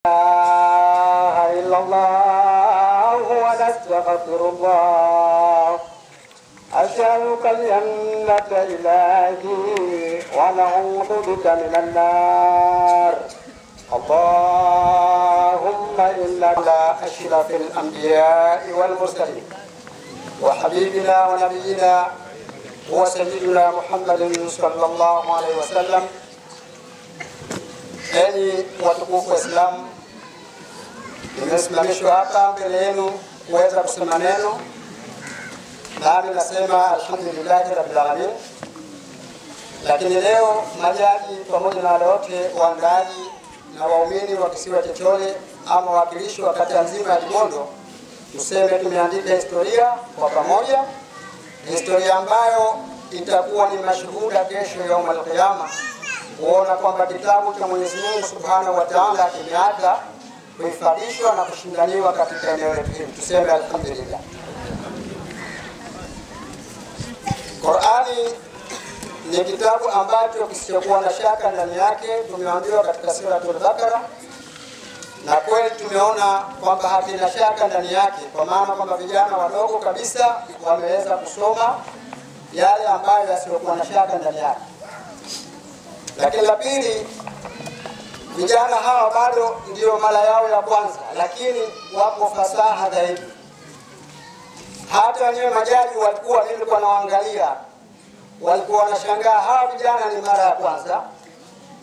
إله إلا الله ونستغفر الله أسألك الجنة إلهي ونعوذ بك من النار. اللهم إنك على أشرف الأنبياء والمرسلين وحبيبنا ونبينا وسيدنا محمد صلى الله عليه وسلم. Enyi watukufu wa Islam, nimesimamishwa hapa mbele yenu kuweza kusema neno, nami nasema alhamdulillah rabbil alamin. Lakini leo majaji pamoja na wale wote waandaaji na waumini wa kisiwa cha Chole ama wawakilishi wa kata nzima ya Kibondo, tuseme tumeandika historia kwa pamoja, historia ambayo itakuwa ni mashuhuda kesho ya yaumul qiyama, kuona kwamba kitabu cha Mwenyezi Mungu Subhanahu wa Ta'ala kimeanza kuhifadhishwa na kushindaniwa katika eneo letu hili. Tuseme alhamdulillah. Qur'ani ni kitabu ambacho kisichokuwa na shaka ndani yake. Tumeambiwa katika suratul Baqara, na kweli tumeona kwamba hakina shaka ndani yake, kwa maana kwamba vijana wadogo kabisa wameweza kusoma yale ambayo yasiyokuwa na shaka ndani yake. Lakini la pili, vijana hawa bado ndio mara yao ya kwanza, lakini wapo fasaha zaidi. Hata wenyewe majaji walikuwa, mimi nilikuwa naangalia, walikuwa wanashangaa hawa vijana ni mara ya kwanza,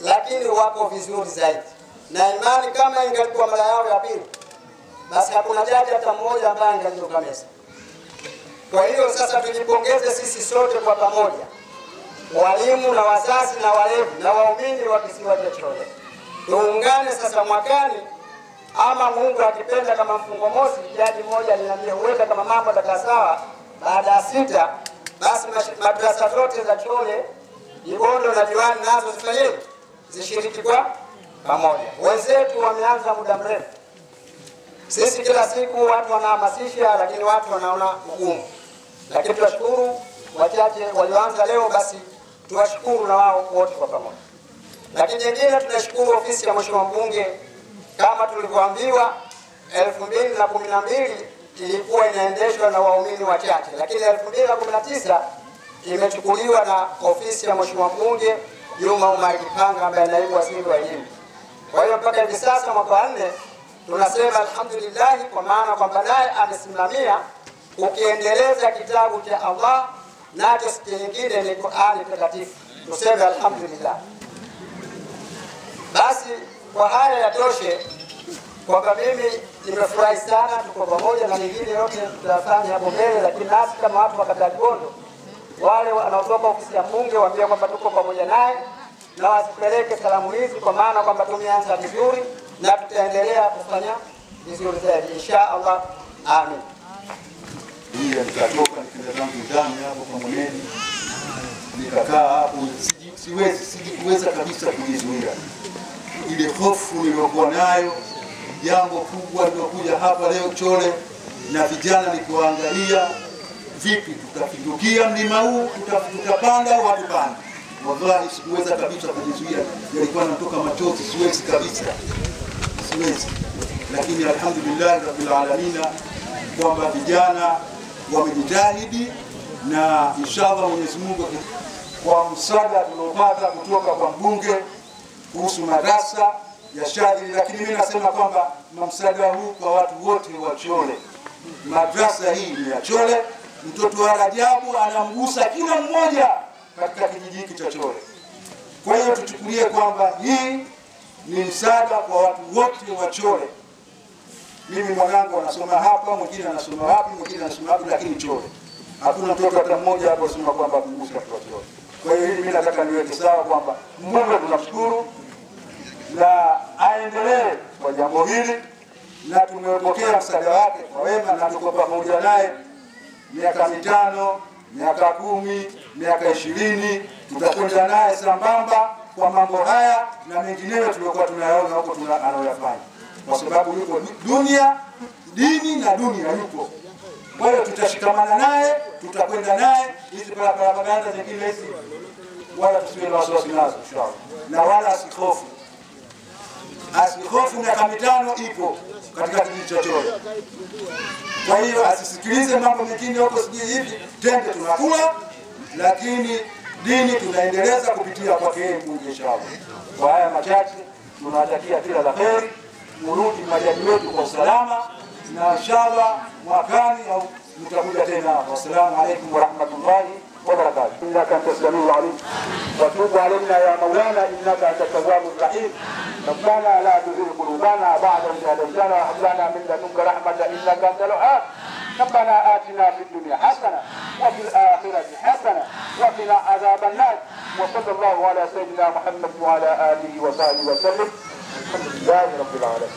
lakini wapo vizuri zaidi. Na imani kama ingelikuwa mara yao ya pili, basi hakuna jaji hata mmoja ambaye angeliruka meza. Kwa hiyo sasa tujipongeze sisi sote kwa pamoja, walimu na wazazi na walevi na waumini wa kisiwa cha Chole, tuungane sasa mwakani, ama Mungu akipenda, kama mfungo mosi. Jaji mmoja aliniambia huenda kama mambo yatakaa sawa baada ya 6, basi madrasa zote za Chole, Kibondo na Diwani nazo zifanyeni zishiriki kwa pamoja. Wenzetu wameanza muda mrefu, sisi kila siku watu wanahamasisha, lakini watu wanaona ugumu. Lakini tunashukuru wachache walioanza leo, basi tuwashukuru na wao wote kwa pamoja. Lakini nyingine tunashukuru ofisi ya Mheshimiwa Mbunge, kama tulivyoambiwa 2012 ilikuwa inaendeshwa na waumini wachache, lakini 2019 imechukuliwa na ofisi ya Mheshimiwa Mbunge Juma Omar Kipanga ambaye naibu waziri wa elimu. Kwa hiyo mpaka hivi sasa mwaka wa 4 tunasema alhamdulillah, kwa maana kwamba naye amesimamia ukiendeleza kitabu cha Allah, nacho si nyingine ni Qur'ani takatifu. Tuseme alhamdulillah. Basi kwa haya yatoshe, kwamba mimi nimefurahi sana, tuko pamoja na mengine yote tutafanya hapo mbele. Lakini nasi kama watu wa kata Kibondo, wale wanaotoka ofisi ya Mbunge waambie kwamba tuko pamoja naye, na wasipeleke salamu hizi, kwa maana kwamba tumeanza vizuri na tutaendelea kufanya vizuri zaidi insha Allah. Amin. Nikatoka nikaenda zangu ndani hapo kwa mwenyeji, nikakaa hapo, sikuweza kabisa kujizuia ile hofu niliyokuwa nayo. Jambo kubwa lilokuja hapa leo Chole na vijana, nikuangalia vipi tutapindukia mlima huu, tutapanda au hatupanda. Wallahi sikuweza kabisa kujizuia, yalikuwa yanatoka machozi, siwezi kabisa, siwezi. Lakini alhamdulillah rabbil alamin, kwamba vijana wamejitahidi, na inshallah Mwenyezi Mungu kwa msaada tunaopata kutoka kwa mbunge kuhusu madrasa ya Shadhili. Lakini mimi nasema kwamba msaada huu kwa watu wote wa Chole, madrasa hii ni ya Chole. Mtoto wa Rajabu anamgusa kila mmoja katika kijiji hiki cha Chole. Kwa hiyo tuchukulie kwamba hii ni msaada kwa watu wote wa Chole. Mimi mwanangu anasoma hapa, mwingine anasoma wapi, mwingine anasoma wapi, lakini Chole. Hakuna mtoto hata mmoja hapo anasema kwamba kugusa kwa Chole. Kwa hiyo hili mimi nataka niweke sawa kwamba Mungu tunamshukuru na aendelee kwa jambo hili, na tumepokea msaada wake kwa wema, na tuko pamoja naye miaka 5, miaka 10, miaka 20, tutakwenda naye sambamba kwa mambo haya na mengineyo tuliokuwa tunayaona huko anayofanya, kwa sababu yuko dunia, dini na dunia yuko. Kwa hiyo tutashikamana naye, tutakwenda naye. Hizi propaganda zingine hizi wala tusiwe na wasiwasi nazo inshallah, na wala asihofu. Hofu miaka mitano ipo katika kijiji chochote. Kwa hiyo asisikilize mambo mengine huko sijui hivi, tende tunakula, lakini dini tunaendeleza kupitia kwake yeye Mungu inshallah. Kwa haya machache tunawatakia kila la kheri, murudi majaji wetu kwa usalama, na inshallah mwakani au mtakuja tena. Wassalamu alaykum wa rahmatullahi wa barakatuh. Innaka antas samiul alim wa tub alayna ya maulana innaka antat tawwabur rahim. ربنا لا تزغ قلوبنا بعد إذ هديتنا وهب لنا من لدنك رحمة إنك أنت الوهاب. ربنا آتنا في الدنيا حسنة وفي الآخرة حسنة وقنا عذاب النار. وصلى الله على سيدنا محمد وعلى آله وصحبه وسلم. الحمد لله رب العالمين.